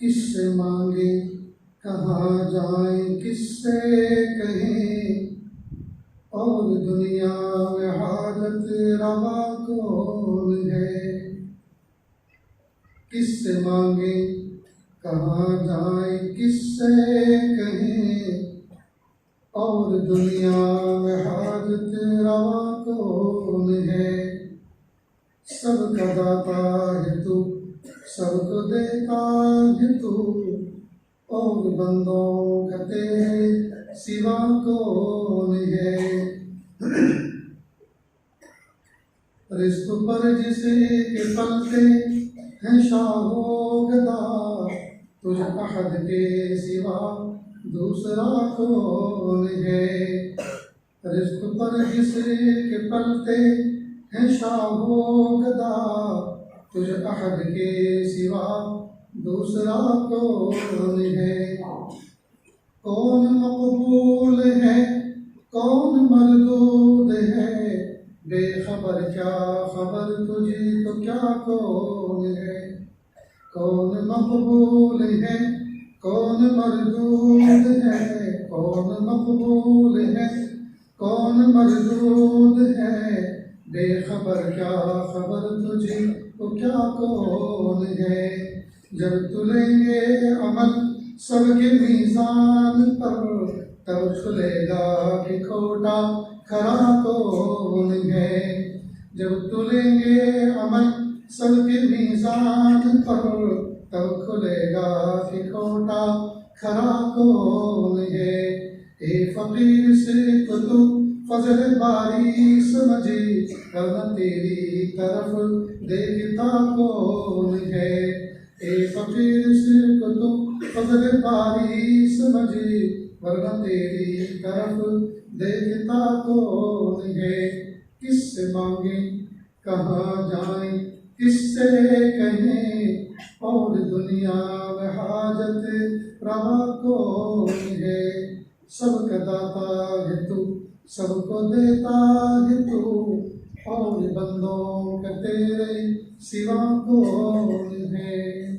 किससे मांगे कहाँ जाएं, किससे कहें, और दुनिया में हाजत रवा कौन है। किससे मांगे कहाँ जाएं, किससे कहें, और दुनिया में हाजत रवा कौन है। सबका दाता है तू, सबको देता है तू, और बंदों का तेरे सिवा कौन है। रिज़्क़ पर जिसे के पलते हैं शाहो गदा, तुझ अहद के सिवा दूसरा कौन है। रिज़्क़ पर जिसे के पलते हैं शाहो गदा, तुझ अहद के सिवा दूसरा कौन है। कौन मकबूल है कौन मरदूद है, बेखबर क्या खबर तुझे तो क्या कौन है। कौन मकबूल है कौन मरदूद है, कौन मकबूल है कौन मरदूद है, बेखबर क्या खबर तुझे तो क्या कौन है। जब तुलेंगे अमल सबके मीज़ान पर, तब खुलेगा कि खोटा खरा कौन है। जब तुलेंगे अमल सबके मीज़ान पर, तब खुलेगा कि खोटा खरा कौन है। ए फकीर से तो तू फजल बारी समझे, वरना तेरी तरफ देखता कौन है। ए फकीर से तो तू फजल बारी समझे, वरना तेरी तरफ देखता कौन है। किससे मांगे कहाँ जाएं, किससे कहें, और दुनिया में हाजत रवा कौन है। सबका दाता है तू, सबको देता है तू, और बंदों का तेरे सिवा कौन है।